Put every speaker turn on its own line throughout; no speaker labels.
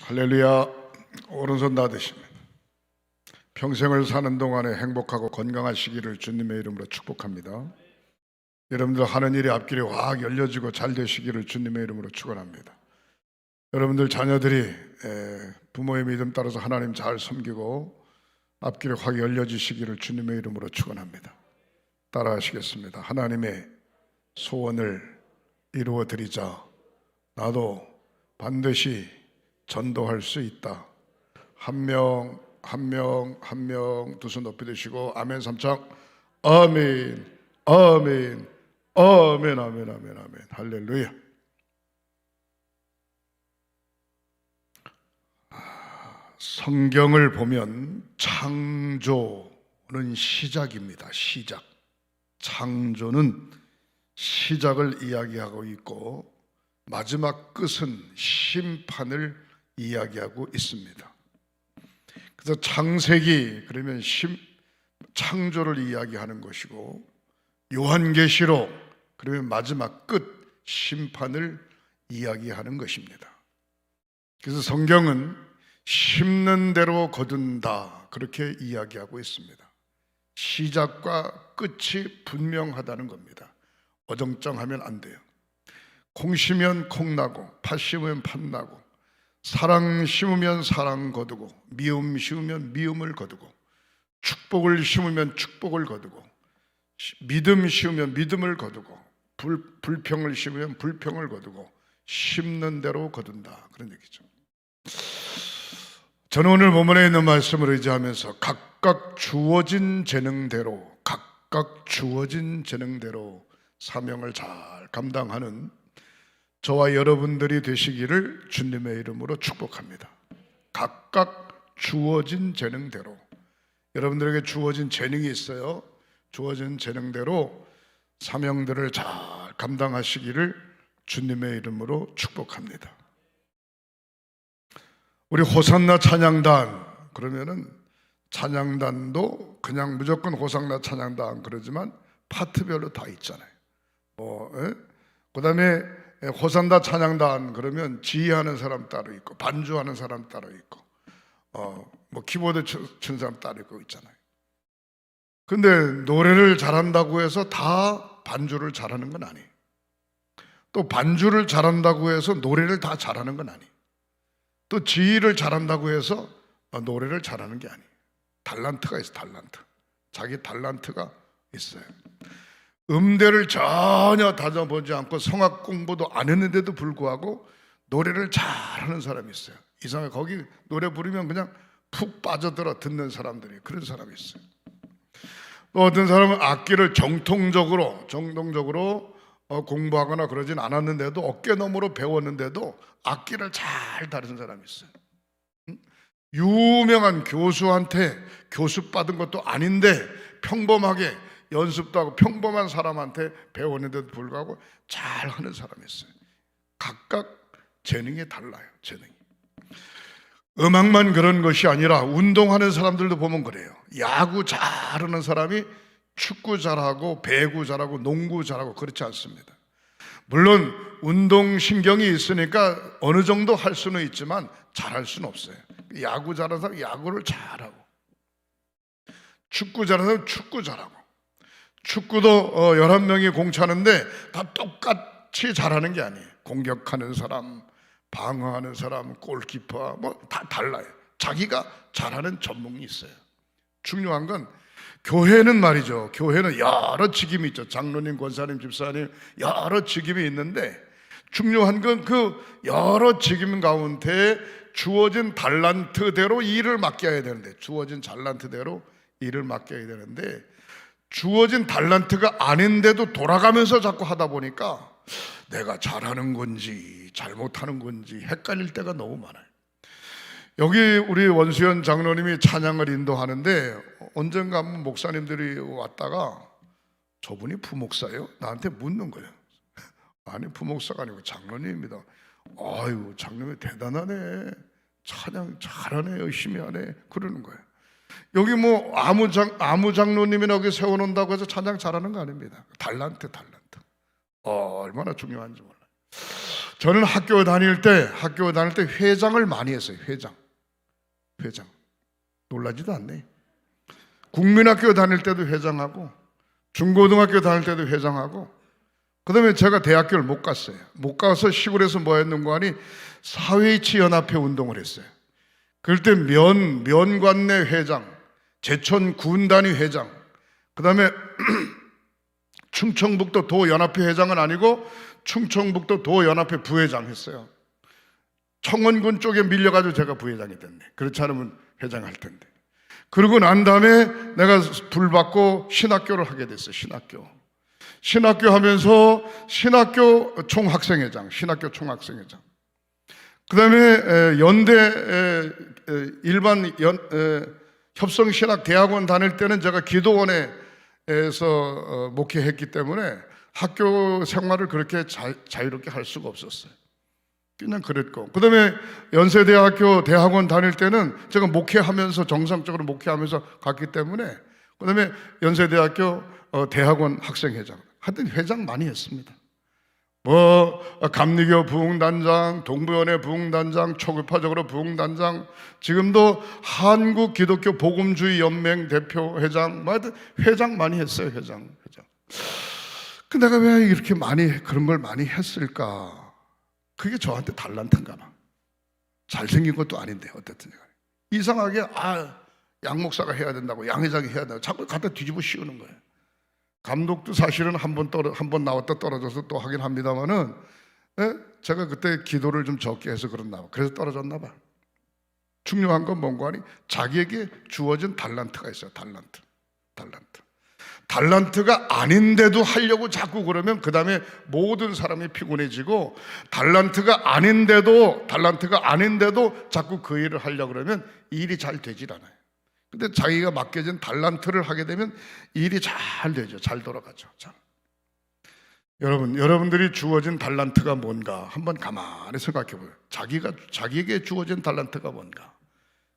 할렐루야. 오른손 놔드시면 평생을 사는 동안에 행복하고 건강하시기를 주님의 이름으로 축복합니다. 여러분들 하는 일이 앞길이 확 열려지고 잘 되시기를 주님의 이름으로 축원합니다. 여러분들 자녀들이 부모의 믿음 따라서 하나님 잘 섬기고 앞길이 확 열려지시기를 주님의 이름으로 축원합니다. 따라하시겠습니다. 하나님의 소원을 이루어 드리자. 나도 반드시 전도할 수 있다. 한 명 두 손 높이 드시고 아멘 3창. 아멘 아멘 아멘 아멘 아멘 아멘. 할렐루야. 성경을 보면 창조는 시작입니다. 시작. 창조는 시작을 이야기하고 있고 마지막 끝은 심판을 이야기하고 있습니다. 그래서 창세기 그러면 창조를 이야기하는 것이고, 요한계시록 그러면 마지막 끝 심판을 이야기하는 것입니다. 그래서 성경은 심는 대로 거둔다 그렇게 이야기하고 있습니다. 시작과 끝이 분명하다는 겁니다. 어정쩡하면 안 돼요. 콩 심으면 콩 나고 팥 심으면 팥 나고, 사랑 심으면 사랑 거두고 미움 심으면 미움을 거두고, 축복을 심으면 축복을 거두고, 믿음 심으면 믿음을 거두고, 불평을 심으면 불평을 거두고, 심는 대로 거둔다 그런 얘기죠. 저는 오늘 본문에 있는 말씀을 의지하면서 각각 주어진 재능대로 사명을 잘 감당하는 저와 여러분들이 되시기를 주님의 이름으로 축복합니다. 각각 주어진 재능대로, 여러분들에게 주어진 재능이 있어요. 주어진 재능대로 사명들을 잘 감당하시기를 주님의 이름으로 축복합니다. 우리 호산나 찬양단 그러면은 찬양단도 그냥 무조건 호산나 찬양단 그러지만 파트별로 다 있잖아요. 그 다음에 호산나 찬양단 그러면 지휘하는 사람 따로 있고, 반주하는 사람 따로 있고, 키보드 친 사람 따로 있고 있잖아요. 근데 노래를 잘한다고 해서 다 반주를 잘하는 건 아니에요. 또 반주를 잘한다고 해서 노래를 다 잘하는 건 아니에요. 또 지휘를 잘한다고 해서 노래를 잘하는 게 아니에요. 달란트가 있어요. 달란트. 자기 달란트가 있어요. 음대를 전혀 다져보지 않고 성악 공부도 안 했는데도 불구하고 노래를 잘하는 사람이 있어요. 이상하게 거기 노래 부르면 그냥 푹 빠져들어 듣는 사람들이, 그런 사람이 있어요. 또 어떤 사람은 악기를 정통적으로 공부하거나 그러진 않았는데도 어깨너머로 배웠는데도 악기를 잘 다루는 사람이 있어요. 유명한 교수한테 교습 받은 것도 아닌데 평범하게 연습도 하고 평범한 사람한테 배웠는데도 불구하고 잘하는 사람이 있어요. 각각 재능이 달라요. 재능이. 음악만 그런 것이 아니라 운동하는 사람들도 보면 그래요. 야구 잘하는 사람이 축구 잘하고 배구 잘하고 농구 잘하고 그렇지 않습니다. 물론 운동신경이 있으니까 어느 정도 할 수는 있지만 잘할 수는 없어요. 야구 잘하는 사람은 야구를 잘하고, 축구 잘하는 사람은 축구 잘하고, 축구도 11명이 공차는데 다 똑같이 잘하는 게 아니에요. 공격하는 사람, 방어하는 사람, 골키퍼 다 달라요. 자기가 잘하는 전문이 있어요. 중요한 건 교회는 말이죠. 교회는 여러 직임이 있죠. 장로님, 권사님, 집사님 여러 직임이 있는데 중요한 건 그 여러 직임 가운데 주어진 달란트대로 일을 맡겨야 되는데, 주어진 달란트대로 일을 맡겨야 되는데 주어진 달란트가 아닌데도 돌아가면서 자꾸 하다 보니까 내가 잘하는 건지 잘못하는 건지 헷갈릴 때가 너무 많아요. 여기 우리 원수연 장로님이 찬양을 인도하는데 언젠가 한번 목사님들이 왔다가 저분이 부목사예요? 나한테 묻는 거예요. 아니, 부목사가 아니고 장로님입니다. 아유, 장로님 대단하네. 찬양 잘하네. 열심히 하네. 그러는 거예요. 여기 아무 장로님이나 여기 세워놓는다고 해서 찬양 잘하는 거 아닙니다. 달란트. 얼마나 중요한지 몰라요. 저는 학교 다닐 때 회장을 많이 했어요. 회장. 놀라지도 않네. 국민학교 다닐 때도 회장하고, 중고등학교 다닐 때도 회장하고, 그 다음에 제가 대학교를 못 갔어요. 못 가서 시골에서 뭐 했는가 하니 사회이치연합회 운동을 했어요. 그럴 때 면관내 회장, 제천 군단위 회장, 그 다음에 충청북도 도연합회 회장은 아니고 충청북도 도연합회 부회장 했어요. 청원군 쪽에 밀려가지고 제가 부회장이 됐네. 그렇지 않으면 회장 할 텐데. 그러고 난 다음에 내가 불받고 신학교를 하게 됐어요. 신학교 하면서 신학교 총학생회장. 그 다음에 연대 일반 협성신학대학원 다닐 때는 제가 기도원에서 목회했기 때문에 학교 생활을 그렇게 자유롭게 할 수가 없었어요. 그냥 그랬고, 그 다음에 연세대학교 대학원 다닐 때는 제가 목회하면서 정상적으로 목회하면서 갔기 때문에, 그 다음에 연세대학교 대학원 학생회장, 하여튼 회장 많이 했습니다. 감리교 부흥단장, 동부연회 부흥단장, 초급파적으로 부흥단장, 지금도 한국 기독교 복음주의 연맹 대표 회장, 하여튼 회장 많이 했어요. 회장. 그 내가 왜 이렇게 그런 걸 많이 했을까? 그게 저한테 달란트인가 봐. 잘생긴 것도 아닌데 어쨌든 이상하게 양 목사가 해야 된다고, 양 회장이 해야 된다고 자꾸 갖다 뒤집어 씌우는 거예요. 감독도 사실은 한 번 나왔다 떨어져서 또 하긴 합니다만은, 제가 그때 기도를 좀 적게 해서 그랬나 봐. 그래서 떨어졌나 봐. 중요한 건 뭔가 하니 자기에게 주어진 달란트가 있어요. 달란트가 아닌데도 하려고 자꾸 그러면 그 다음에 모든 사람이 피곤해지고, 달란트가 아닌데도 자꾸 그 일을 하려고 그러면 일이 잘 되질 않아요. 근데 자기가 맡겨진 달란트를 하게 되면 일이 잘 되죠. 잘 돌아가죠. 여러분들이 주어진 달란트가 뭔가 한번 가만히 생각해 보세요. 자기에게 주어진 달란트가 뭔가,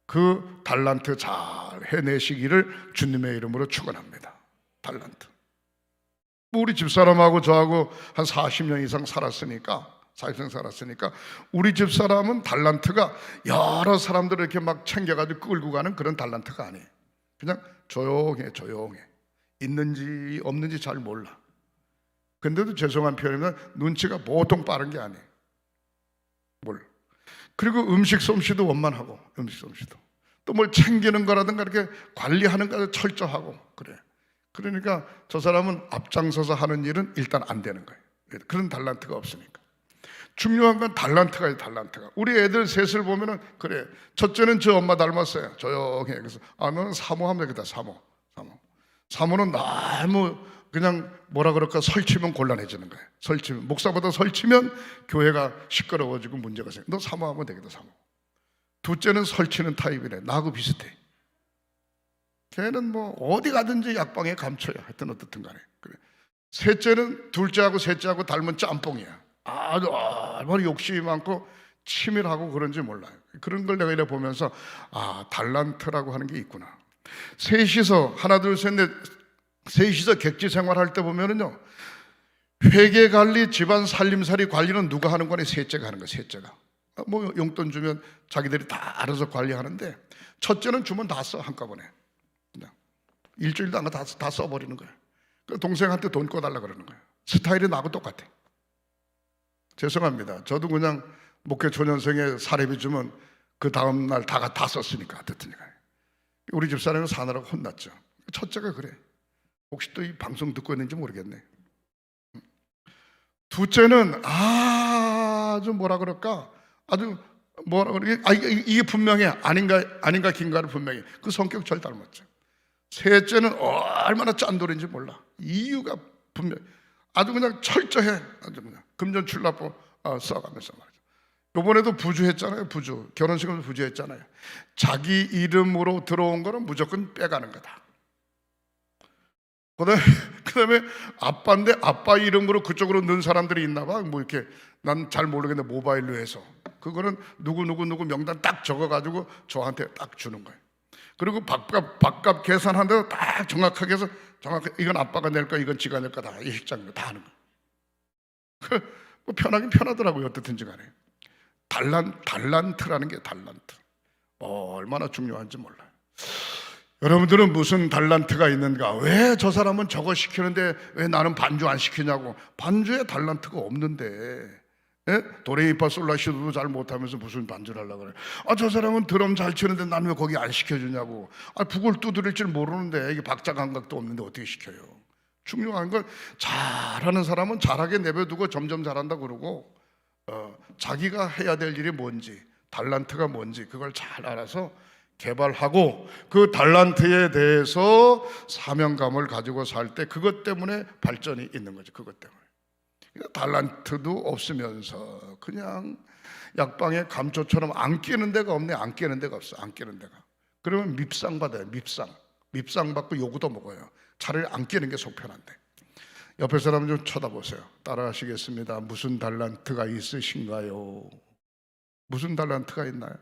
그 달란트 잘 해내시기를 주님의 이름으로 축원합니다. 달란트. 우리 집사람하고 저하고 한 40년 이상 살았으니까 우리 집사람은 달란트가 여러 사람들을 이렇게 막 챙겨가지고 끌고 가는 그런 달란트가 아니에요. 그냥 조용해. 있는지 없는지 잘 몰라. 근데도 죄송한 표현이면 눈치가 보통 빠른 게 아니에요. 그리고 음식 솜씨도 원만하고, 또 뭘 챙기는 거라든가 이렇게 관리하는 거에 철저하고 그래. 그러니까 저 사람은 앞장서서 하는 일은 일단 안 되는 거예요. 그런 달란트가 없으니까. 중요한 건 달란트가. 우리 애들 셋을 보면은 그래. 첫째는 저 엄마 닮았어요. 조용해. 그래서 너는 사모하면 되겠다. 사모는 너무 그냥 뭐라 그럴까, 설치면 곤란해지는 거예요. 목사보다 설치면 교회가 시끄러워지고 문제가 생겨. 너 사모하면 되겠다. 둘째는 설치는 타입이래. 나하고 비슷해. 걔는 뭐 어디 가든지 약방에 감춰요. 하여튼 어떻든 간에. 그래. 둘째하고 셋째하고 닮은 짬뽕이야. 아주 얼마나 욕심이 많고 치밀하고 그런지 몰라요. 그런 걸 내가 이래 보면서 달란트라고 하는 게 있구나. 셋이서 하나 둘 셋 넷 셋이서 객지 생활할 때 보면은요, 회계 관리, 집안 살림살이 관리는 누가 하는 거니? 셋째가 하는 거예요. 셋째가 뭐 용돈 주면 자기들이 다 알아서 관리하는데, 첫째는 주면 다 써 한꺼번에. 그냥 일주일도 안 가 다 써버리는 거예요. 동생한테 돈 꺼달라 그러는 거예요. 스타일이 나하고 똑같아. 죄송합니다. 저도 그냥 목회 초년생에 사례비 주면 그 다음날 다 썼으니까. 우리 집사람은 사느라고 혼났죠. 첫째가 그래. 혹시 또 이 방송 듣고 있는지 모르겠네. 둘째는 아주 뭐라 그럴까, 이게 분명해. 아닌가 긴가를 분명히. 그 성격 절 닮았죠. 셋째는 얼마나 짠돌인지 몰라. 이유가 분명해. 아주 그냥 철저해. 아주 그냥 금전출납부 써가면서 말이죠. 이번에도 부주했잖아요. 결혼식에도 부주했잖아요. 자기 이름으로 들어온 거는 무조건 빼가는 거다. 그 다음에 아빠인데 아빠 이름으로 그쪽으로 넣은 사람들이 있나 봐. 뭐 이렇게 난 잘 모르겠는데 모바일로 해서 그거는 누구 명단 딱 적어가지고 저한테 딱 주는 거예요. 그리고 밥값 계산한다고 딱 정확하게 해서 이건 아빠가 낼 거야, 이건 지가 낼 거다. 이 식장도 다 하는 거예요. 뭐 편하긴 편하더라고요. 어떻든지 간에. 달란트라는 게 달란트. 얼마나 중요한지 몰라요. 여러분들은 무슨 달란트가 있는가? 왜 저 사람은 저거 시키는데 왜 나는 반주 안 시키냐고. 반주에 달란트가 없는데, 예? 도레미파솔라시도도 잘 못하면서 무슨 반주를 하려고 그래. 저 사람은 드럼 잘 치는데 나는 왜 거기 안 시켜주냐고. 북을 두드릴 줄 모르는데 이게 박자 감각도 없는데 어떻게 시켜요? 중요한 건 잘하는 사람은 잘하게 내버려두고 점점 잘한다 그러고, 자기가 해야 될 일이 뭔지, 달란트가 뭔지 그걸 잘 알아서 개발하고 그 달란트에 대해서 사명감을 가지고 살 때 그것 때문에 발전이 있는 거죠. 그것 때문에. 달란트도 없으면서 그냥 약방에 감초처럼 안 끼는 데가 없네. 안 끼는 데가 없어. 안 끼는 데가. 그러면 밉상 받아요. 밉상 받고 요구도 먹어요. 차라리 안 끼는 게 속 편한데. 옆에 사람 좀 쳐다보세요. 따라하시겠습니다. 무슨 달란트가 있으신가요? 무슨 달란트가 있나요?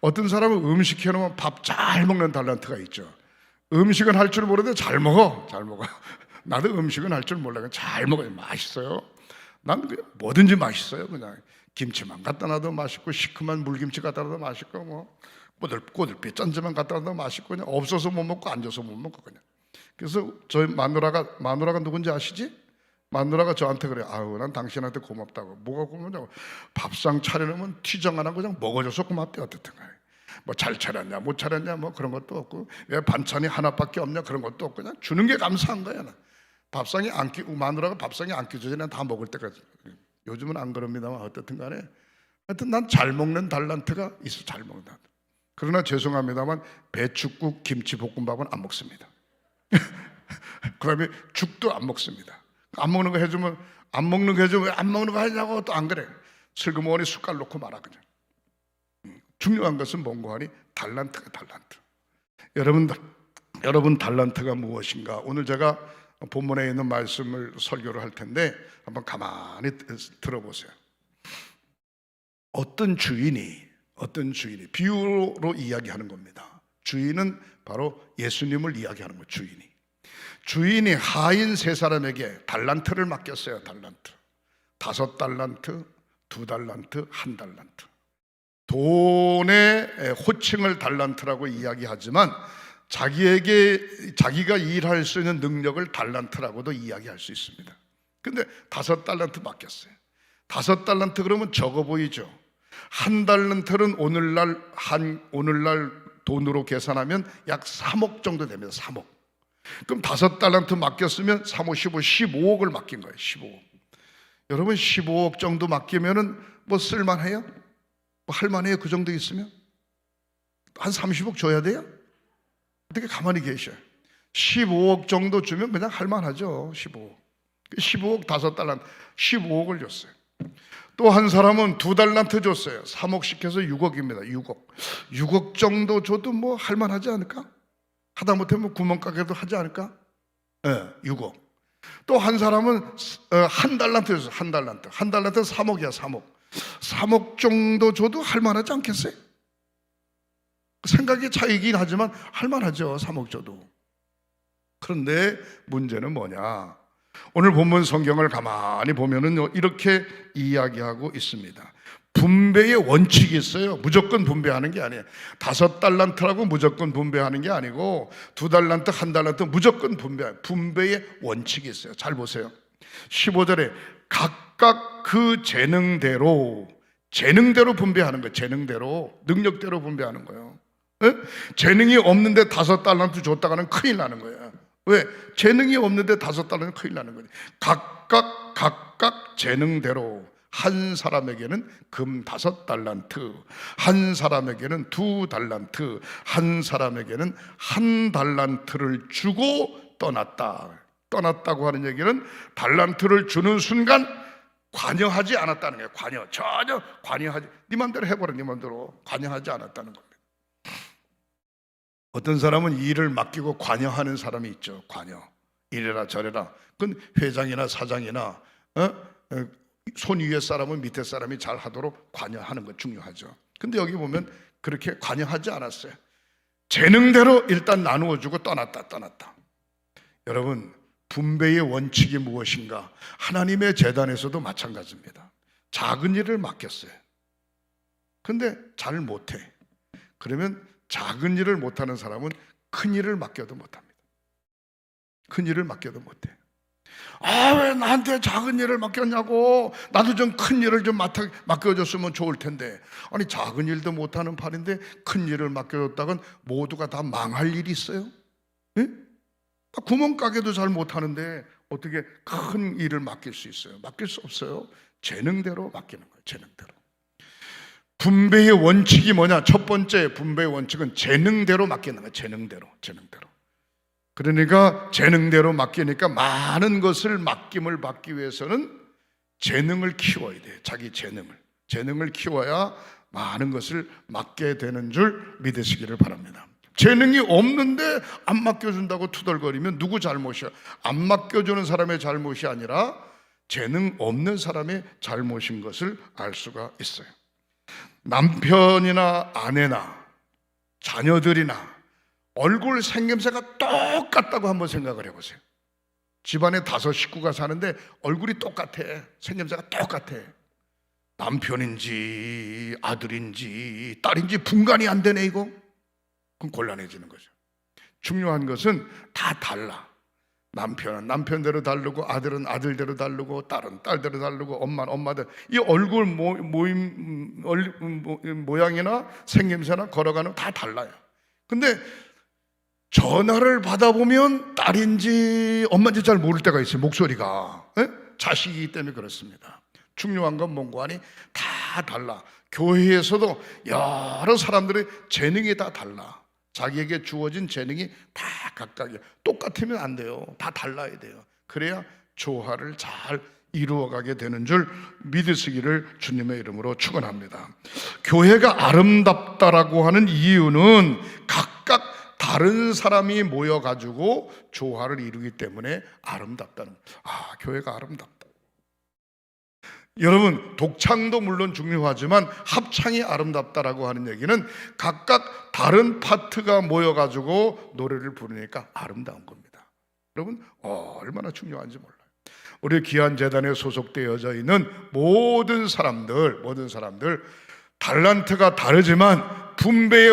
어떤 사람은 음식 해놓으면 밥 잘 먹는 달란트가 있죠. 음식은 할 줄 모르는데 잘 먹어. 나도 음식은 할 줄 몰라. 잘 먹어요. 맛있어요. 난 뭐든지 맛있어요. 그냥 김치만 갖다 놔도 맛있고, 시큼한 물김치 갖다 놔도 맛있고, 뭐 꼬들꼬들빛 짠지만 갖다 놔도 맛있고, 그냥 없어서 못 먹고 앉아서 못 먹고 그냥. 그래서 저희 마누라가 누군지 아시지? 마누라가 저한테 그래. 난 당신한테 고맙다고. 뭐가 고맙냐고. 밥상 차려놓으면 티정 안 하고 그냥 먹어줘서 고맙대. 어떻든가. 뭐 잘 차렸냐 못 차렸냐 뭐 그런 것도 없고, 왜 반찬이 하나밖에 없냐 그런 것도 없고, 그냥 주는 게 감사한 거야. 밥상에 안 끼고, 마누라가 밥상에 안 끼기 전에 다 먹을 때까지. 요즘은 안 그럽니다만 어떻든 간에 하여튼 난 잘 먹는 달란트가 있어. 잘 먹는다. 그러나 죄송합니다만 배춧국 김치볶음밥은 안 먹습니다. 그다음에 죽도 안 먹습니다. 안 먹는 거 해주면 안 먹는 거 해주면 왜 안 먹는 거 하냐고 또 안 그래. 슬그머니 숟갈 놓고 말아 그냥. 중요한 것은 뭔고 하니 달란트가 달란트. 여러분 달란트가 무엇인가? 오늘 제가 본문에 있는 말씀을 설교를 할 텐데 한번 가만히 들어보세요. 어떤 주인이 비유로 이야기하는 겁니다. 주인은 바로 예수님을 이야기하는 거예요. 주인이 하인 세 사람에게 달란트를 맡겼어요. 달란트. 5달란트, 2달란트, 1달란트. 돈의 호칭을 달란트라고 이야기하지만 자기가 일할 수 있는 능력을 달란트라고도 이야기할 수 있습니다. 근데 5달란트 맡겼어요. 5달란트 그러면 적어 보이죠. 1달란트는 오늘날 돈으로 계산하면 약 3억 정도 됩니다. 3억. 그럼 5달란트 맡겼으면 3, 5, 15, 15억을 맡긴 거예요. 15억. 여러분 15억 정도 맡기면은 뭐 쓸만해요? 뭐 할만해요? 그 정도 있으면? 한 30억 줘야 돼요? 어떻게 가만히 계셔요? 15억 정도 주면 그냥 할만하죠. 15억 5달란트 15억을 줬어요. 또 한 사람은 2달란트 줬어요. 3억씩 해서 6억입니다. 6억 정도 줘도 뭐 할만하지 않을까? 하다못해 뭐 구멍가게도 하지 않을까? 6억. 또 한 사람은 1달란트 줬어요. 1달란트 3억이야. 3억 정도 줘도 할만하지 않겠어요? 생각의 차이긴 하지만 할만하죠. 3억 줘도. 그런데 문제는 뭐냐? 오늘 본문 성경을 가만히 보면은 이렇게 이야기하고 있습니다. 분배의 원칙이 있어요. 무조건 분배하는 게 아니에요. 5달란트라고 무조건 분배하는 게 아니고 2달란트, 1달란트 무조건 분배의 원칙이 있어요. 잘 보세요. 15절에 각각 그 재능대로 분배하는 거예요. 재능대로, 능력대로 분배하는 거예요. 네? 재능이 없는데 5달란트 줬다가는 큰일 나는 거예요. 왜? 재능이 없는데 5달란트 큰일 나는 거예요. 각각 재능대로 한 사람에게는 금 5달란트, 한 사람에게는 2달란트, 한 사람에게는 1달란트를 주고 떠났다고 하는 얘기는 달란트를 주는 순간 관여하지 않았다는 거예요. 전혀 관여하지, 네 맘대로 해보라. 네 맘대로 관여하지 않았다는 겁니다. 어떤 사람은 일을 맡기고 관여하는 사람이 있죠. 관여, 이래라 저래라. 그건 회장이나 사장이나 손 위에 사람은 밑에 사람이 잘 하도록 관여하는 것 중요하죠. 근데 여기 보면 그렇게 관여하지 않았어요. 재능대로 일단 나누어주고 떠났다. 여러분, 분배의 원칙이 무엇인가? 하나님의 재단에서도 마찬가지입니다. 작은 일을 맡겼어요. 근데 잘 못해. 그러면 작은 일을 못하는 사람은 큰 일을 맡겨도 못합니다. 큰 일을 맡겨도 못해. 왜 나한테 작은 일을 맡겼냐고. 나도 좀 큰 일을 좀 맡겨줬으면 좋을 텐데. 아니, 작은 일도 못하는 판인데 큰 일을 맡겨줬다간 모두가 다 망할 일이 있어요? 예? 구멍가게도 잘 못하는데 어떻게 큰 일을 맡길 수 있어요? 맡길 수 없어요. 재능대로 맡기는 거예요. 재능대로. 분배의 원칙이 뭐냐? 첫 번째 분배의 원칙은 재능대로 맡기는 거예요. 재능대로. 그러니까 재능대로 맡기니까 많은 것을 맡김을 받기 위해서는 재능을 키워야 돼요. 자기 재능을 키워야 많은 것을 맡게 되는 줄 믿으시기를 바랍니다. 재능이 없는데 안 맡겨준다고 투덜거리면 누구 잘못이야? 안 맡겨주는 사람의 잘못이 아니라 재능 없는 사람의 잘못인 것을 알 수가 있어요. 남편이나 아내나 자녀들이나 얼굴 생김새가 똑같다고 한번 생각을 해보세요. 집안에 5 식구가 사는데 얼굴이 똑같아. 생김새가 똑같아. 남편인지 아들인지 딸인지 분간이 안 되네 이거. 그럼 곤란해지는 거죠. 중요한 것은 다 달라. 남편은 남편대로 다르고 아들은 아들대로 다르고 딸은 딸대로 다르고 엄마는 엄마대로. 이 얼굴 모양이나 생김새나 걸어가는 다 달라요. 근데 전화를 받아보면 딸인지 엄마인지 잘 모를 때가 있어요. 목소리가. 자식이기 때문에 그렇습니다. 중요한 건 뭔고하니 다 달라. 교회에서도 여러 사람들의 재능이 다 달라. 자기에게 주어진 재능이 다 각각이에요. 똑같으면 안 돼요. 다 달라야 돼요. 그래야 조화를 잘 이루어가게 되는 줄 믿으시기를 주님의 이름으로 축원합니다. 교회가 아름답다라고 하는 이유는 각각 다른 사람이 모여가지고 조화를 이루기 때문에 아름답다는 거예요. 교회가 아름답다. 여러분, 독창도 물론 중요하지만 합창이 아름답다라고 하는 얘기는 각각 다른 파트가 모여가지고 노래를 부르니까 아름다운 겁니다. 여러분, 얼마나 중요한지 몰라요. 우리 귀한재단에 소속되어져 있는 모든 사람들 달란트가 다르지만 분배의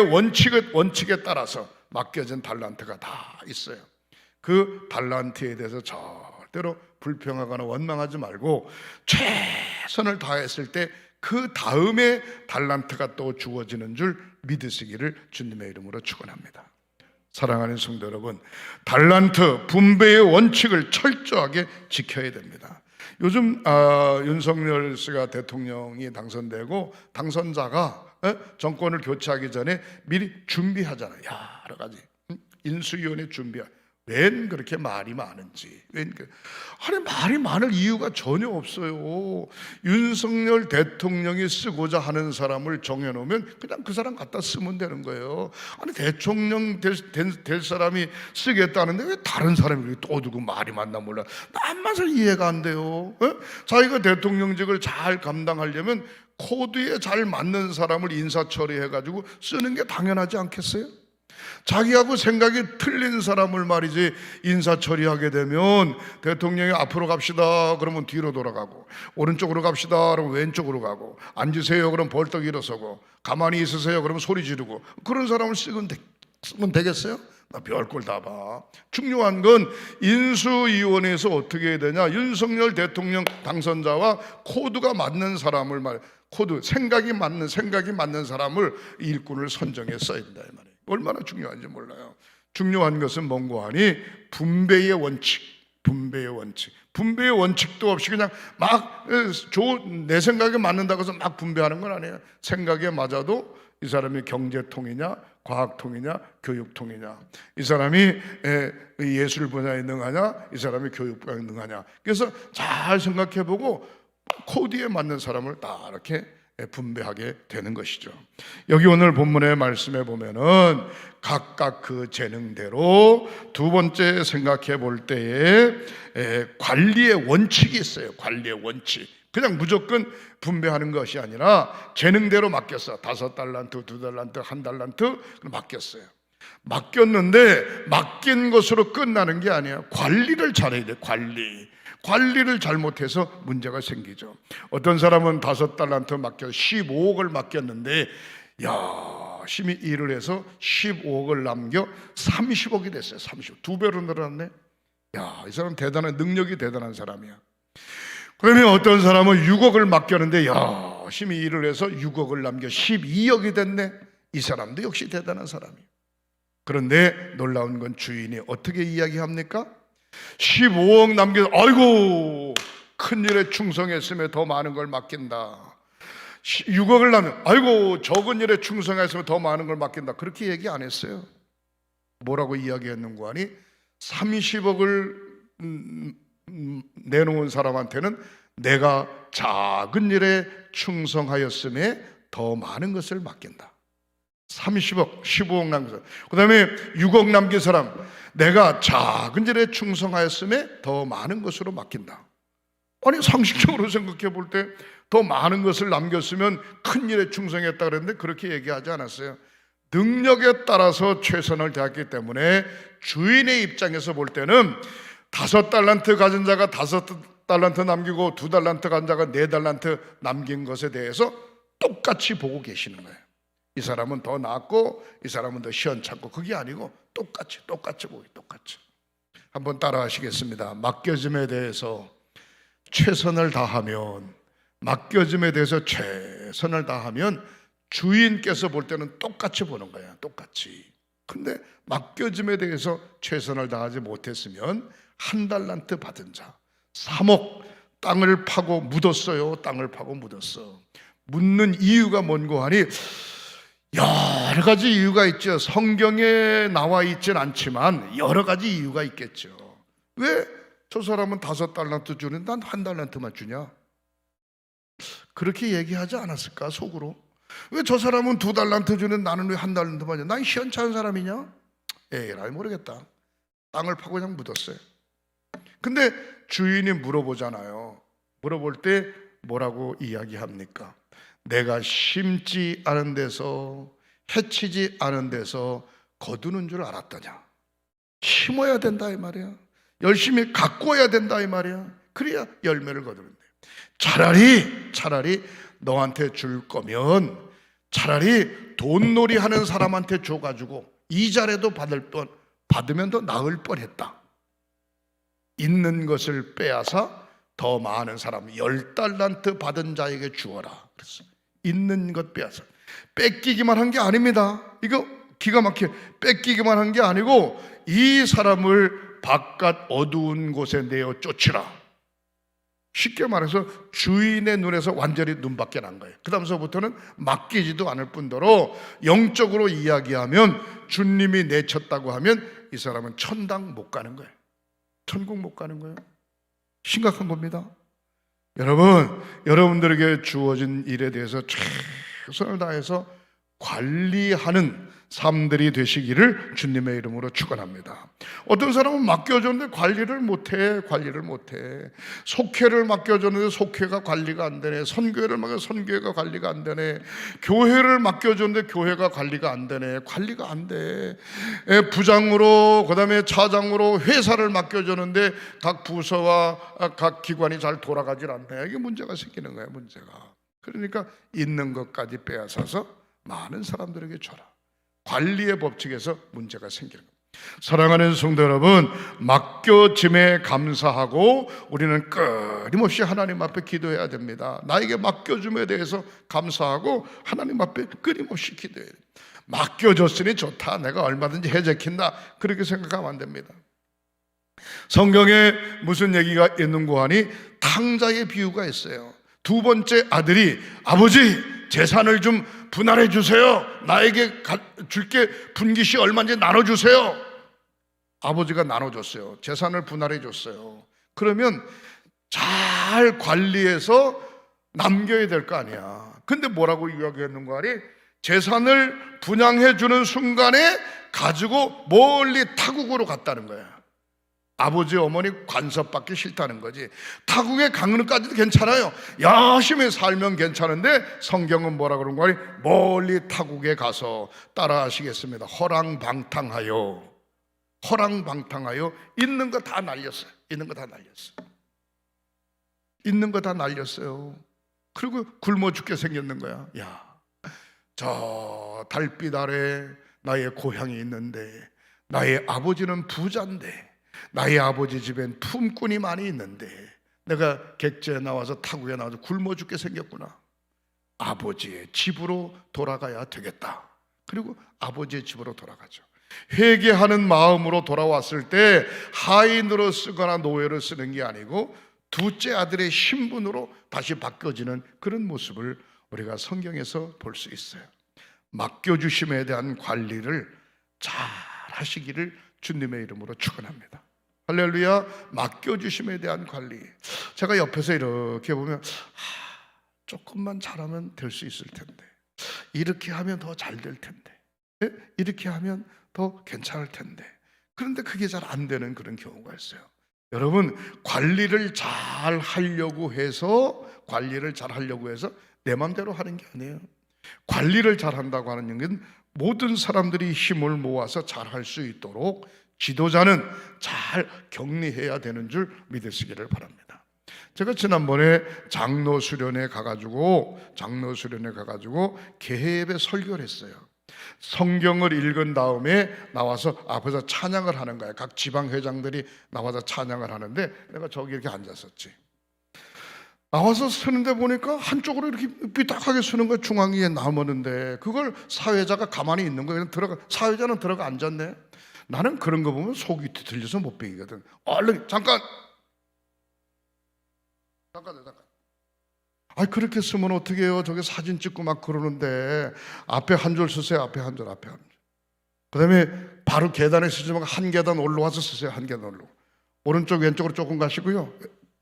원칙에 따라서 맡겨진 달란트가 다 있어요. 그 달란트에 대해서 절대로 불평하거나 원망하지 말고 최선을 다했을 때 그 다음에 달란트가 또 주어지는 줄 믿으시기를 주님의 이름으로 축원합니다. 사랑하는 성도 여러분, 달란트 분배의 원칙을 철저하게 지켜야 됩니다. 요즘 윤석열 씨가 대통령이 당선되고 당선자가 정권을 교체하기 전에 미리 준비하잖아요. 여러 가지 인수위원회 준비하. 웬 그렇게 말이 많은지. 아니, 말이 많을 이유가 전혀 없어요. 윤석열 대통령이 쓰고자 하는 사람을 정해놓으면 그냥 그 사람 갖다 쓰면 되는 거예요. 아니, 대통령 될 사람이 쓰겠다는데 왜 다른 사람이 또 두고 말이 많나 몰라. 남만 이해가 안 돼요. 자기가 대통령직을 잘 감당하려면 코드에 잘 맞는 사람을 인사처리해가지고 쓰는 게 당연하지 않겠어요? 자기하고 생각이 틀린 사람을 말이지 인사처리하게 되면 대통령이 앞으로 갑시다 그러면 뒤로 돌아가고, 오른쪽으로 갑시다 그러면 왼쪽으로 가고, 앉으세요 그러면 벌떡 일어서고, 가만히 있으세요 그러면 소리 지르고, 그런 사람을 쓰면 되겠어요? 나 별걸 다 봐. 중요한 건 인수위원회에서 어떻게 해야 되냐, 윤석열 대통령 당선자와 코드가 맞는 사람을 생각이 맞는 사람을 일꾼을 선정해 써야 된다 이 말이에요. 얼마나 중요한지 몰라요. 중요한 것은 뭔고 하니 분배의 원칙. 분배의 원칙도 없이 그냥 막 내 생각에 맞는다고 해서 막 분배하는 건 아니에요. 생각에 맞아도 이 사람이 경제통이냐 과학통이냐 교육통이냐, 이 사람이 예술 분야에 능하냐 이 사람이 교육 분야에 능하냐. 그래서 잘 생각해보고 코드에 맞는 사람을 다 이렇게 분배하게 되는 것이죠. 여기 오늘 본문의 말씀에 보면은 각각 그 재능대로, 두 번째 생각해 볼 때에 관리의 원칙이 있어요. 관리의 원칙. 그냥 무조건 분배하는 것이 아니라 재능대로 맡겼어. 5달란트, 2달란트, 1달란트 맡겼어요. 맡겼는데 맡긴 것으로 끝나는 게 아니에요. 관리를 잘해야 돼. 관리를 잘못해서 문제가 생기죠. 어떤 사람은 5달란트 맡겨 15억을 맡겼는데 열심히 일을 해서 15억을 남겨 30억이 됐어요. 30억. 2배로 늘어났네. 이 사람 대단한, 능력이 대단한 사람이야. 그러면 어떤 사람은 6억을 맡겼는데 열심히 일을 해서 6억을 남겨 12억이 됐네. 이 사람도 역시 대단한 사람이에요. 그런데 놀라운 건 주인이 어떻게 이야기합니까? 15억 남겨서 아이고 큰일에 충성했으면 더 많은 걸 맡긴다. 6억을 남겨 아이고 적은 일에 충성했으면 더 많은 걸 맡긴다. 그렇게 얘기 안 했어요. 뭐라고 이야기했는가 하니 30억을 내놓은 사람한테는 내가 작은 일에 충성하였음에 더 많은 것을 맡긴다. 30억, 15억 남긴 사람, 그 다음에 6억 남긴 사람, 내가 작은 일에 충성하였음에 더 많은 것으로 맡긴다. 아니 상식적으로 생각해 볼 때 더 많은 것을 남겼으면 큰 일에 충성했다 그랬는데 그렇게 얘기하지 않았어요. 능력에 따라서 최선을 다했기 때문에 주인의 입장에서 볼 때는 5달란트 가진 자가 5달란트 남기고 2달란트 가진 자가 4달란트 남긴 것에 대해서 똑같이 보고 계시는 거예요. 이 사람은 더 낫고 이 사람은 더 시원찮고, 그게 아니고 똑같이 보기, 똑같이. 한번 따라 하시겠습니다. 맡겨짐에 대해서 최선을 다하면, 맡겨짐에 대해서 최선을 다하면 주인께서 볼 때는 똑같이 보는 거야. 똑같이. 근데 맡겨짐에 대해서 최선을 다하지 못했으면 1달란트 받은 자 3억 땅을 파고 묻었어요. 땅을 파고 묻었어. 묻는 이유가 뭔고 하니 여러 가지 이유가 있죠. 성경에 나와 있진 않지만 여러 가지 이유가 있겠죠. 왜 저 사람은 5달란트 주는데 난 1달란트만 주냐? 그렇게 얘기하지 않았을까 속으로? 왜 저 사람은 2달란트 주는 나는 왜 1달란트만 줘? 난 시원찮은 사람이냐? 에이, 모르겠다. 땅을 파고 그냥 묻었어요. 근데 주인이 물어보잖아요. 물어볼 때 뭐라고 이야기합니까? 내가 심지 않은 데서, 해치지 않은 데서 거두는 줄 알았더냐? 심어야 된다 이 말이야. 열심히 가꾸어야 된다 이 말이야. 그래야 열매를 거두는데, 차라리 너한테 줄 거면 차라리 돈놀이 하는 사람한테 줘가지고 이자라도 받으면 더 나을 뻔했다. 있는 것을 빼앗아 더 많은 사람 10달란트 받은 자에게 주어라. 그랬어. 있는 것 빼앗아. 뺏기기만 한 게 아닙니다. 이거 기가 막히게 뺏기기만 한 게 아니고 이 사람을 바깥 어두운 곳에 내어 쫓으라. 쉽게 말해서 주인의 눈에서 완전히 눈밖에 난 거예요. 그 다음서부터는 맡기지도 않을 뿐더러 영적으로 이야기하면 주님이 내쳤다고 하면 이 사람은 천당 못 가는 거예요. 천국 못 가는 거예요. 심각한 겁니다. 여러분들에게 주어진 일에 대해서 최선을 다해서 관리하는 삶들이 되시기를 주님의 이름으로 축원합니다. 어떤 사람은 맡겨줬는데 관리를 못해. 속회를 맡겨줬는데 속회가 관리가 안 되네. 선교회를 맡겨 선교회가 관리가 안 되네. 교회를 맡겨줬는데 교회가 관리가 안 되네. 관리가 안 돼. 부장으로, 그 다음에 차장으로 회사를 맡겨줬는데 각 부서와 각 기관이 잘 돌아가질 않네. 이게 문제가 생기는 거예요. 문제가. 그러니까 있는 것까지 빼앗아서 많은 사람들에게 줘라. 관리의 법칙에서 문제가 생기는 겁니다. 사랑하는 성도 여러분, 맡겨짐에 감사하고 우리는 끊임없이 하나님 앞에 기도해야 됩니다. 나에게 맡겨줌에 대해서 감사하고 하나님 앞에 끊임없이 기도해야 돼요. 맡겨줬으니 좋다, 내가 얼마든지 해제킨다, 그렇게 생각하면 안 됩니다. 성경에 무슨 얘기가 있는고 하니 탕자의 비유가 있어요. 두 번째 아들이 아버지 재산을 좀 분할해 주세요. 나에게 줄게 분깃이 얼마인지 나눠주세요. 아버지가 나눠줬어요. 재산을 분할해 줬어요. 그러면 잘 관리해서 남겨야 될 거 아니야. 근데 뭐라고 이야기했는가 하니 재산을 분양해 주는 순간에 가지고 멀리 타국으로 갔다는 거야. 아버지 어머니 간섭받기 싫다는 거지. 타국에 가는 것까지도 괜찮아요. 열심히 살면 괜찮은데 성경은 뭐라 그런 거니? 멀리 타국에 가서, 따라 하시겠습니다. 허랑방탕하여 있는 거 다 날렸어요. 있는 거 다 날렸어요. 있는 거 다 날렸어요. 그리고 굶어 죽게 생겼는 거야. 야, 저 달빛 아래 나의 고향이 있는데, 나의 아버지는 부자인데, 나의 아버지 집엔 품꾼이 많이 있는데 내가 객지에 나와서 타국에 나와서 굶어 죽게 생겼구나. 아버지의 집으로 돌아가야 되겠다. 그리고 아버지의 집으로 돌아가죠. 회개하는 마음으로 돌아왔을 때 하인으로 쓰거나 노예로 쓰는 게 아니고 둘째 아들의 신분으로 다시 바뀌어지는 그런 모습을 우리가 성경에서 볼 수 있어요. 맡겨주심에 대한 관리를 잘 하시기를 주님의 이름으로 축원합니다. 할렐루야. 맡겨주심에 대한 관리. 제가 옆에서 이렇게 보면 조금만 잘하면 될 수 있을 텐데, 이렇게 하면 더 잘 될 텐데, 이렇게 하면 더 괜찮을 텐데, 그런데 그게 잘 안 되는 그런 경우가 있어요. 여러분, 관리를 잘 하려고 해서 내 마음대로 하는 게 아니에요. 관리를 잘 한다고 하는 건 모든 사람들이 힘을 모아서 잘 할 수 있도록 지도자는 잘 격리해야 되는 줄 믿으시기를 바랍니다. 제가 지난번에 장로 수련회 가가지고 개회에 설교를 했어요. 성경을 읽은 다음에 나와서 앞에서 찬양을 하는 거예요. 각 지방회장들이 나와서 찬양을 하는데 내가 저기 이렇게 앉았었지. 나와서 서는데 보니까 한쪽으로 이렇게 삐딱하게 서는 거예요. 중앙위에 나오는데 그걸 사회자가 가만히 있는 거예요. 사회자는 들어가 앉았네. 나는 그런 거 보면 속이 뒤틀려서 못 베기거든. 얼른 잠깐. 그렇게 쓰면 어떻게 해요? 저기 사진 찍고 막 그러는데 앞에 한 줄 쓰세요. 앞에 한 줄. 그 다음에 바로 계단에 쓰지 말고 한 계단 올라와서 쓰세요. 한 계단 올라. 오른쪽 왼쪽으로 조금 가시고요.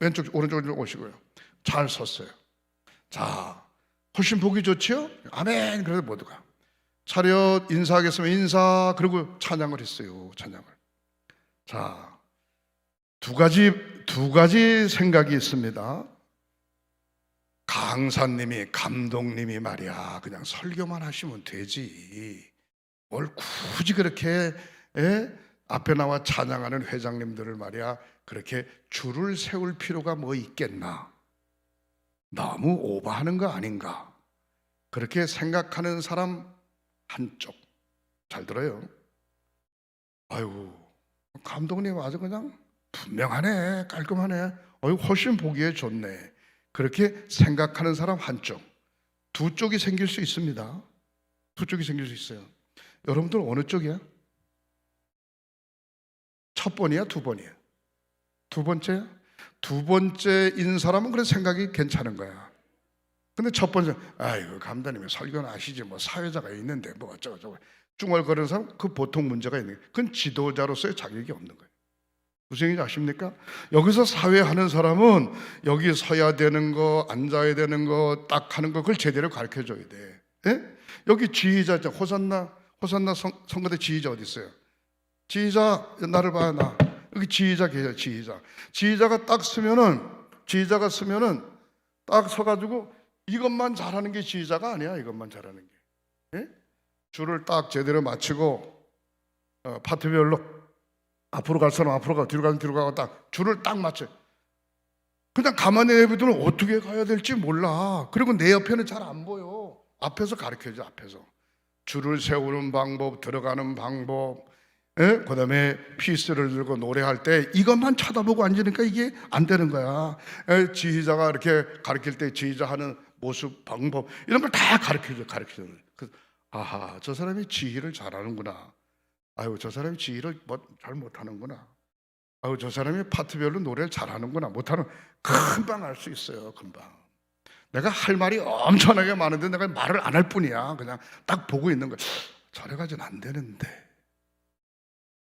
왼쪽 오른쪽으로 오시고요. 잘 섰어요. 자, 훨씬 보기 좋지요? 아멘. 그래서 모두가 차렷 인사하겠으면 인사. 그리고 찬양을 했어요. 찬양을. 자, 두 가지 생각이 있습니다. 강사님이, 감독님이 말이야, 그냥 설교만 하시면 되지. 뭘 굳이 그렇게 앞에 나와 찬양하는 회장님들을 말이야 그렇게 줄을 세울 필요가 뭐 있겠나? 너무 오버하는 거 아닌가? 그렇게 생각하는 사람 한쪽. 잘 들어요. 아이고, 감독님 아주 그냥 분명하네, 깔끔하네, 훨씬 보기에 좋네. 그렇게 생각하는 사람 한쪽. 두 쪽이 생길 수 있습니다. 두 쪽이 생길 수 있어요. 여러분들 어느 쪽이야? 첫 번이야, 두 번이야? 두 번째야? 두 번째인 사람은 그래 생각이 괜찮은 거야. 근데 첫 번째, 아이고 감독님이 설교는 아시지, 뭐 사회자가 있는데 뭐 어쩌고저쩌고 중얼거리는 사람, 그 보통 문제가 있는 거예요. 그건 지도자로서의 자격이 없는 거예요. 무슨 얘기인지 아십니까? 여기서 사회하는 사람은 여기 서야 되는 거, 앉아야 되는 거, 딱 하는 거, 그걸 제대로 가르쳐줘야 돼. 예? 여기 지휘자, 호산나 선거대 지휘자 어디 있어요? 지휘자, 나를 봐요, 나. 여기 지휘자 계세요, 지휘자가 딱 쓰면은, 딱 서가지고 이것만 잘하는 게 지휘자가 아니야, 이것만 잘하는 게. 예? 줄을 딱 제대로 맞추고, 파트별로 앞으로 갈 사람 앞으로 가, 뒤로 가면 뒤로 가고 딱 줄을 딱 맞춰. 그냥 가만히 내비두면 어떻게 가야 될지 몰라. 그리고 내 옆에는 잘 안 보여. 앞에서 가르쳐줘. 앞에서 줄을 세우는 방법, 들어가는 방법, 그 다음에 피스를 들고 노래할 때 이것만 쳐다보고 앉으니까 이게 안 되는 거야. 지휘자가 이렇게 가르칠 때 지휘자 하는 모습, 방법 이런 걸 다 가르쳐줘. 그래서 아하, 저 사람이 지휘를 잘하는구나. 아유, 저 사람이 지휘를 잘 못하는구나. 아유, 저 사람이 파트별로 노래를 잘하는구나. 못하는, 금방 알 수 있어요. 금방. 내가 할 말이 엄청나게 많은데 내가 말을 안 할 뿐이야. 그냥 딱 보고 있는 거야. 저래 가지고는 안 되는데.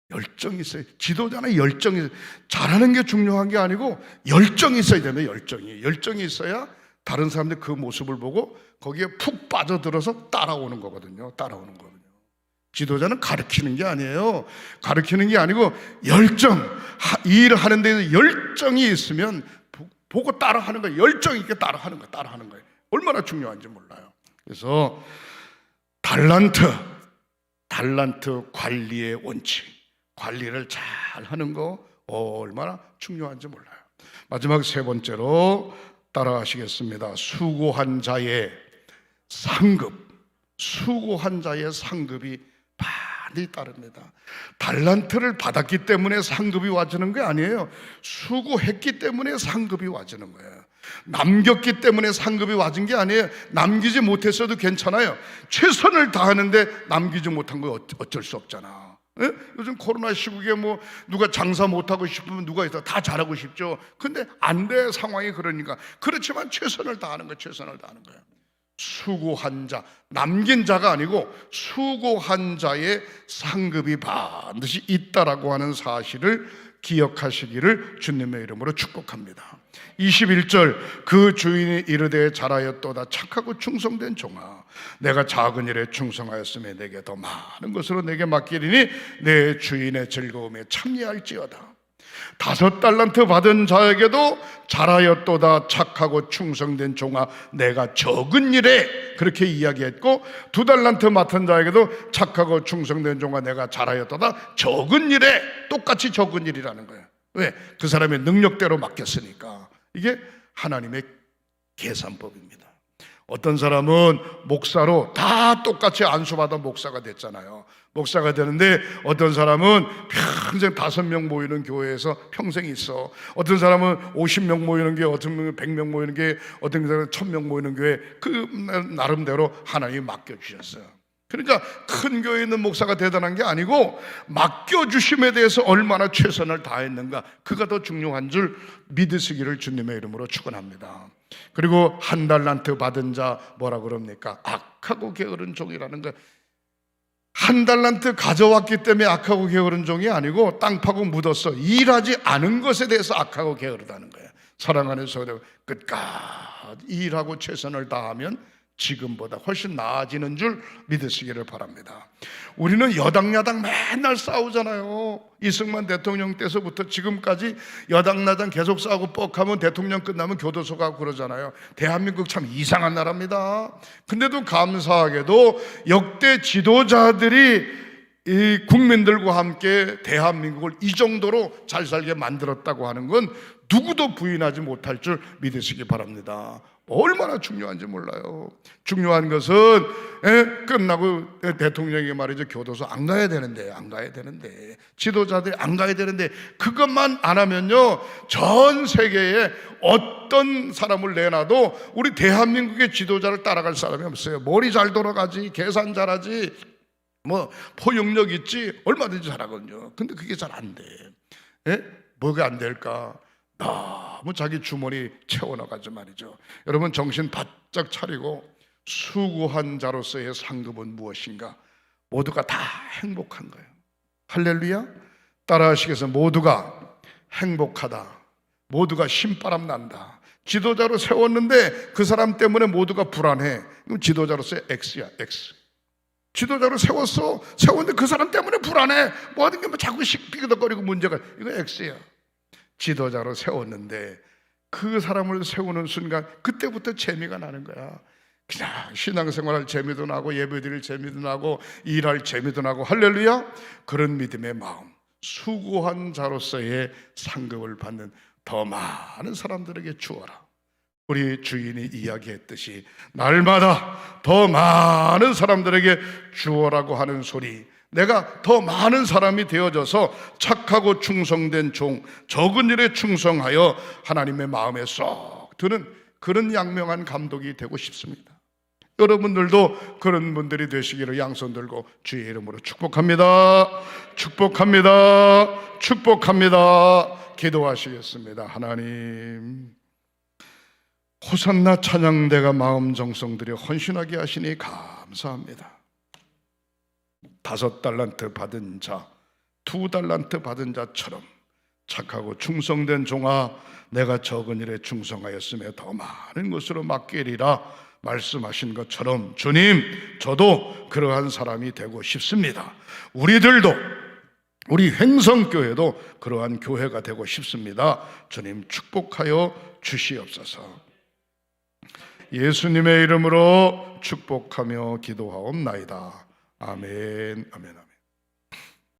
열정이 있어요. 지도자는 열정이 있어요. 잘하는 게 중요한 게 아니고 열정이 있어야 되는데, 열정이 있어야 다른 사람들 그 모습을 보고 거기에 푹 빠져들어서 따라오는 거거든요. 지도자는 가르치는 게 아니에요. 가르치는 게 아니고 열정, 이 일을 하는 데서 열정이 있으면 보고 따라하는 거예요. 열정 있게 따라하는 거예요. 얼마나 중요한지 몰라요. 그래서 달란트 관리의 원칙, 관리를 잘 하는 거 얼마나 중요한지 몰라요. 마지막 세 번째로 따라하시겠습니다. 수고한 자의 상급, 수고한 자의 상급이 반드시 따릅니다. 달란트를 받았기 때문에 상급이 와주는 게 아니에요. 수고했기 때문에 상급이 와주는 거예요. 남겼기 때문에 상급이 와준 게 아니에요. 남기지 못했어도 괜찮아요. 최선을 다하는데 남기지 못한 거 어쩔 수 없잖아. 예? 요즘 코로나 시국에 뭐 누가 장사 못하고 싶으면 누가 있어? 다 잘하고 싶죠. 근데 안 돼, 상황이 그러니까. 그렇지만 최선을 다하는 거예요. 최선을 다하는 거예요. 수고한 자, 남긴 자가 아니고 수고한 자의 상급이 반드시 있다라고 하는 사실을 기억하시기를 주님의 이름으로 축복합니다. 21절, 그 주인이 이르되 잘하였도다 착하고 충성된 종아, 내가 작은 일에 충성하였으며 내게 더 많은 것으로 내게 맡기리니 내 주인의 즐거움에 참여할지어다. 5달란트 받은 자에게도 잘하였도다 착하고 충성된 종아, 내가 적은 일에, 그렇게 이야기했고 2달란트 맡은 자에게도 착하고 충성된 종아, 내가 잘하였도다 적은 일에, 똑같이 적은 일이라는 거예요. 왜? 그 사람의 능력대로 맡겼으니까. 이게 하나님의 계산법입니다. 어떤 사람은 목사로 다 똑같이 안수받아 목사가 됐잖아요. 목사가 되는데 어떤 사람은 평생 5명 모이는 교회에서 평생 있어. 어떤 사람은 50명 모이는 교회, 어떤 사람은 100명 모이는 교회, 어떤 사람은 1000명 모이는 교회. 그 나름대로 하나님이 맡겨주셨어요. 그러니까 큰 교회에 있는 목사가 대단한 게 아니고 맡겨주심에 대해서 얼마나 최선을 다했는가, 그가 더 중요한 줄 믿으시기를 주님의 이름으로 축원합니다. 그리고 1달란트 받은 자 뭐라 그럽니까? 악하고 게으른 종이라는 거. 1달란트 가져왔기 때문에 악하고 게으른 종이 아니고 땅 파고 묻었어. 일하지 않은 것에 대해서 악하고 게으르다는 거예요. 사랑하는 성도, 끝까지 일하고 최선을 다하면 지금보다 훨씬 나아지는 줄 믿으시기를 바랍니다. 우리는 여당 야당 맨날 싸우잖아요. 이승만 대통령 때서부터 지금까지 여당 야당 계속 싸우고 뻑하면 대통령 끝나면 교도소 가고 그러잖아요. 대한민국 참 이상한 나라입니다. 근데도 감사하게도 역대 지도자들이 이 국민들과 함께 대한민국을 이 정도로 잘 살게 만들었다고 하는 건 누구도 부인하지 못할 줄 믿으시기 바랍니다. 얼마나 중요한지 몰라요. 중요한 것은 끝나고 대통령이 말이죠, 교도소 안 가야 되는데, 안 가야 되는데, 지도자들이 안 가야 되는데, 그것만 안 하면요 전 세계에 어떤 사람을 내놔도 우리 대한민국의 지도자를 따라갈 사람이 없어요. 머리 잘 돌아가지, 계산 잘하지, 뭐 포용력 있지, 얼마든지 잘하거든요. 근데 그게 잘 안 돼. 뭐가 안 될까? 너무 자기 주머니 채워나가지 말이죠. 여러분 정신 바짝 차리고 수고한 자로서의 상급은 무엇인가? 모두가 다 행복한 거예요. 할렐루야. 따라하시겠어요? 모두가 행복하다. 모두가 신바람 난다. 지도자로 세웠는데 그 사람 때문에 모두가 불안해. 그럼 지도자로서의 X야, X. 지도자로 세웠는데 그 사람 때문에 불안해. 모든 게 뭐 자꾸 삐그덕거리고 문제가, 이거 X야. 지도자로 세웠는데 그 사람을 세우는 순간 그때부터 재미가 나는 거야. 그냥 신앙생활할 재미도 나고 예배드릴 재미도 나고 일할 재미도 나고. 할렐루야. 그런 믿음의 마음, 수고한 자로서의 상급을 받는 더 많은 사람들에게 주어라. 우리 주인이 이야기했듯이 날마다 더 많은 사람들에게 주어라고 하는 소리, 내가 더 많은 사람이 되어져서 착하고 충성된 종, 적은 일에 충성하여 하나님의 마음에 쏙 드는 그런 양명한 감독이 되고 싶습니다. 여러분들도 그런 분들이 되시기를 양손 들고 주의 이름으로 축복합니다. 축복합니다. 축복합니다. 기도하시겠습니다. 하나님, 호산나 찬양대가 마음 정성 들여 헌신하게 하시니 감사합니다. 5달란트 받은 자, 2달란트 받은 자처럼 착하고 충성된 종아, 내가 적은 일에 충성하였으며 더 많은 것으로 맡기리라 말씀하신 것처럼 주님, 저도 그러한 사람이 되고 싶습니다. 우리들도, 우리 횡성교회도 그러한 교회가 되고 싶습니다. 주님 축복하여 주시옵소서. 예수님의 이름으로 축복하며 기도하옵나이다. 아멘, 아멘, 아멘.